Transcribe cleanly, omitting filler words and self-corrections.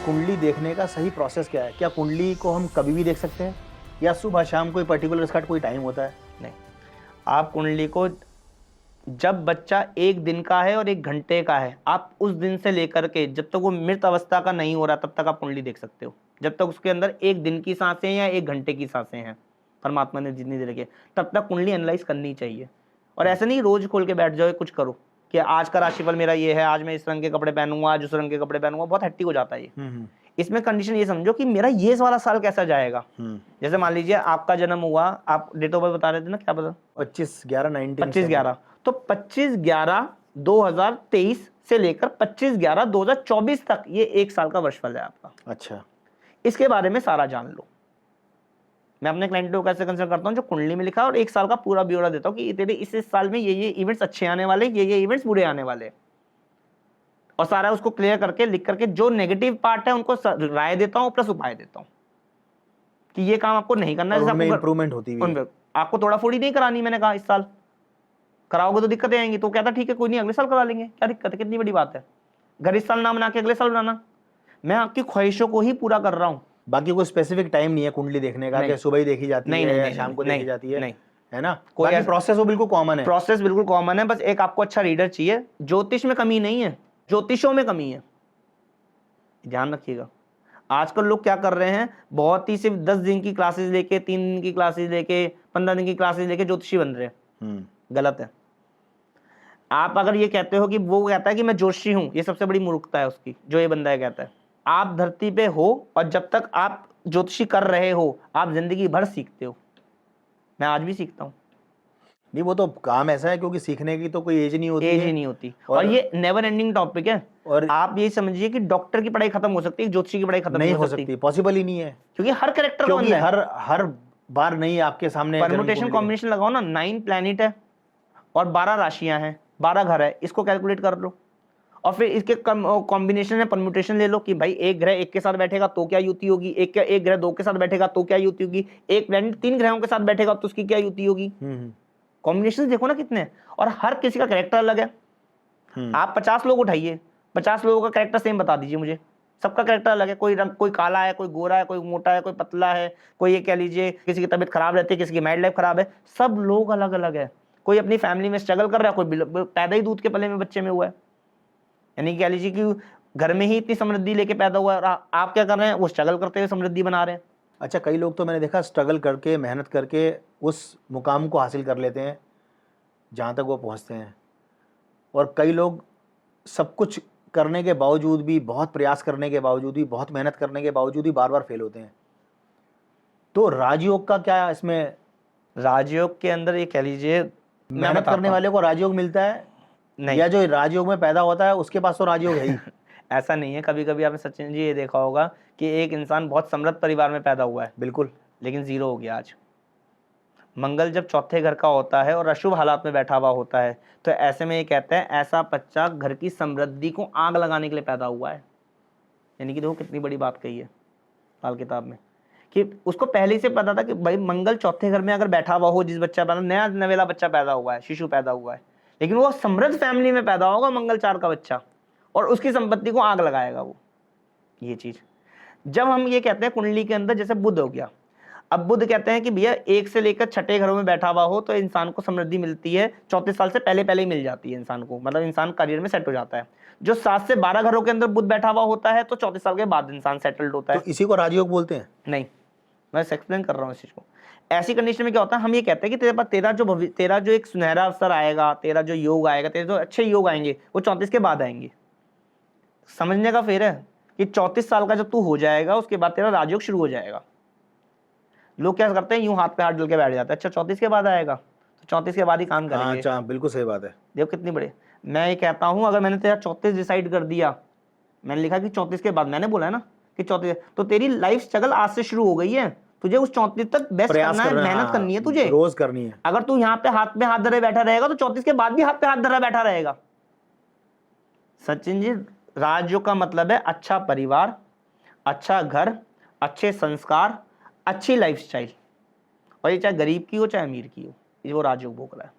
कुंडली देखने का सही प्रोसेस क्या है? क्या कुंडली को हम कभी भी देख सकते हैं या सुबह शाम कोई पर्टिकुलर इसका कोई टाइम होता है? नहीं, आप कुंडली को जब बच्चा 1 दिन का है और 1 घंटे का है, आप उस दिन से लेकर के जब तक वो मृत अवस्था का नहीं हो रहा तब तक आप कुंडली देख सकते हो। जब तक उसके अंदर 1 दिन की सांसें या 1 घंटे की सांसें हैं, परमात्मा ने जितनी दे रखी है, तब तक कुंडली एनालाइज करनी चाहिए। और ऐसा नहीं रोज खोल के बैठ जाओ कुछ करो कि आज का राशिफल मेरा ये है, आज मैं इस रंग के कपड़े पहनूंगा, आज उस रंग के कपड़े पहनूंगा, बहुत हेक्टिक हो जाता है ये। इसमें कंडीशन ये समझो कि मेरा ये वाला साल कैसा जाएगा। जैसे मान लीजिए आपका जन्म हुआ, आप डेट ऑफ बर्थ बता रहे थे ना, क्या पता 25/11/19 तो 25/11/2023 से लेकर 25/11/2024 तक ये 1 साल का वर्षफल है आपका। अच्छा, इसके बारे में सारा जान लो। मैं अपने क्लाइंट को कैसे कंसल्ट करता हूँ, जो कुंडली में लिखा है और 1 साल का पूरा ब्यौरा देता हूँ कि तेरे इस साल में ये इवेंट्स अच्छे आने वाले, ये इवेंट्स बुरे आने वाले, और सारा उसको क्लियर करके लिख करके जो नेगेटिव पार्ट है उनको राय देता हूँ प्लस उपाय देता हूँ कि ये काम आपको नहीं करना है। इंप्रूवमेंट होती है, आपको तोड़ा फोड़ी नहीं करानी, मैंने कहा इस साल कराओगे तो दिक्कतें आएंगी। तो कहता ठीक है कोई नहीं, अगले साल करा लेंगे, क्या दिक्कत है, कितनी बड़ी बात है। घर इस साल ना बना के अगले साल बनाना। मैं आपकी ख्वाहिशों को ही पूरा कर रहा हूँ। बाकी कोई स्पेसिफिक टाइम नहीं है कुंडली देखने का कि सुबह ही देखी जाती है या शाम को देखी जाती है? नहीं, है ना, कोई प्रोसेस वो बिल्कुल कॉमन है। प्रोसेस बिल्कुल कॉमन है, बस एक आपको अच्छा रीडर चाहिए। ज्योतिष में कमी नहीं है, ज्योतिषों में कमी है, ध्यान रखिएगा। आजकल लोग क्या कर रहे हैं, बहुत ही सिर्फ 10 दिन की क्लासेस लेके, 3 दिन की क्लासेस लेके, 15 दिन की क्लासेस लेके ज्योतिषी बन रहे हैं। गलत है। आप अगर ये कहते हो कि वो कहता है कि मैं ज्योतिषी हूं, ये सबसे बड़ी मूर्खता है उसकी, जो ये बंदा है कहता है। आप धरती पे हो और जब तक आप ज्योतिषी कर रहे हो आप जिंदगी भर सीखते हो। मैं आज भी सीखता हूँ। नहीं, वो तो काम ऐसा है क्योंकि सीखने की तो कोई एज नहीं होती, एज ही नहीं होती, और ये नेवर एंडिंग टॉपिक है। और आप ये समझिए कि डॉक्टर की पढ़ाई खत्म हो सकती है, ज्योतिषी की पढ़ाई खत्म नहीं हो सकती, पॉसिबल ही नहीं है, क्योंकि हर कैरेक्टर क्योंकि हर बार नहीं आपके सामने परम्यूटेशन कॉम्बिनेशन लगाओ ना। 9 प्लैनेट है और 12 राशियां हैं, 12 घर है, इसको कैलकुलेट कर लो और फिर इसके कॉम्बिनेशन में परम्यूटेशन ले लो कि भाई एक ग्रह 1 के साथ बैठेगा तो क्या युति होगी, एक ग्रह 2 के साथ बैठेगा तो क्या युति होगी, एक प्लैनेट 3 ग्रहों के साथ बैठेगा तो उसकी क्या युति होगी। कॉम्बिनेशन देखो ना कितने, और हर किसी का कैरेक्टर अलग है। आप 50 लोग उठाइए, 50 लोगों का कैरेक्टर सेम बता दीजिए मुझे, सबका कैरेक्टर अलग है। कोई रंग, कोई काला है, कोई गोरा है, कोई मोटा है, कोई पतला है, कोई ये कह लीजिए किसी की तबीयत खराब रहती है, किसी की मैरिड लाइफ खराब है, सब लोग अलग अलग है। कोई अपनी फैमिली में स्ट्रगल कर रहा है, कोई पैदा ही दूध के पले में बच्चे में हुआ है, यानी कह लीजिए कि घर में ही इतनी समृद्धि लेके पैदा हुआ है, और आप क्या कर रहे हैं, वो स्ट्रगल करते हुए समृद्धि बना रहे हैं। अच्छा, कई लोग तो मैंने देखा स्ट्रगल करके, मेहनत करके उस मुकाम को हासिल कर लेते हैं जहाँ तक वो पहुँचते हैं, और कई लोग सब कुछ करने के बावजूद भी, बहुत प्रयास करने के बावजूद भी, बहुत मेहनत करने के बावजूद भी बार बार फेल होते हैं। तो राजयोग का क्या इसमें? राजयोग के अंदर ये कह लीजिए मेहनत करने वाले को राजयोग मिलता है नहीं, या जो राजयोग में पैदा होता है उसके पास तो राजयोग है ही? ऐसा नहीं है। कभी कभी आपने सचिन जी ये देखा होगा कि एक इंसान बहुत समृद्ध परिवार में पैदा हुआ है, बिल्कुल, लेकिन जीरो हो गया आज। मंगल जब चौथे घर का होता है और अशुभ हालात में बैठा हुआ होता है, तो ऐसे में ये कहते हैं ऐसा बच्चा घर की समृद्धि को आग लगाने के लिए पैदा हुआ है। यानी कि देखो कितनी बड़ी बात कही है बाल किताब में, कि उसको पहले से पता था कि भाई मंगल चौथे घर में अगर बैठा हुआ हो, जिस बच्चा पैदा, नया नवेला बच्चा पैदा हुआ है, शिशु पैदा हुआ है, लेकिन वो समृद्ध फैमिली में पैदा होगा मंगल 4 का बच्चा, और उसकी संपत्ति को आग लगाएगा वो। ये चीज जब हम ये कहते हैं कुंडली के अंदर, जैसे बुध हो गया, अब बुध कहते हैं कि भैया 1 से लेकर 6ठे घरों में बैठा हुआ हो तो इंसान को समृद्धि मिलती है, 34 साल से पहले पहले ही मिल जाती है इंसान को, मतलब इंसान करियर में सेट हो जाता है। जो 7 से 12 घरों के अंदर बुध बैठा हुआ होता है तो 34 साल के बाद इंसान सेटल्ड होता है। तो इसी को राजयोग बोलते हैं? नहीं, मैं एक्सप्लेन कर रहा हूँ इस चीज को। ऐसी कंडीशन में क्या होता है, हम ये कहते हैं कि तेरे पास तेरा जो एक सुनहरा अवसर आएगा, तेरा जो योग आएगा, तेरे जो अच्छे योग आएंगे वो 34 के बाद आएंगे। समझने का फेर है कि 34 साल का जब तू हो जाएगा उसके बाद तेरा राजयोग शुरू हो जाएगा। लोग क्या करते हैं, यूं हाथ पे हाथ डाल के बैठ जाते हैं, अच्छा 34 के बाद आएगा तो 34 के बाद ही काम करेंगे। अच्छा, बिल्कुल सही बात है। देखो कितनी बड़ी। मैं ये कहता हूं अगर मैंने तेरा 34 डिसाइड कर दिया, मैंने लिखा कि 34 के बाद, मैंने बोला है ना कि 34, तो तेरी लाइफ स्ट्रगल आज से शुरू हो गई है। तुझे उस 34 तक बेस्ट करना है, मेहनत करनी है तुझे, रोज करनी है। अगर तू यहाँ पे हाथ धरे बैठा रहेगा तो 34 के बाद भी हाथ पे हाथ धरा बैठा रहेगा। सचिन जी, राजयोग का मतलब है अच्छा परिवार, अच्छा घर, अच्छे संस्कार, अच्छी लाइफस्टाइल, और ये चाहे गरीब की हो चाहे अमीर की हो, ये वो राजयोग भोग रहा है।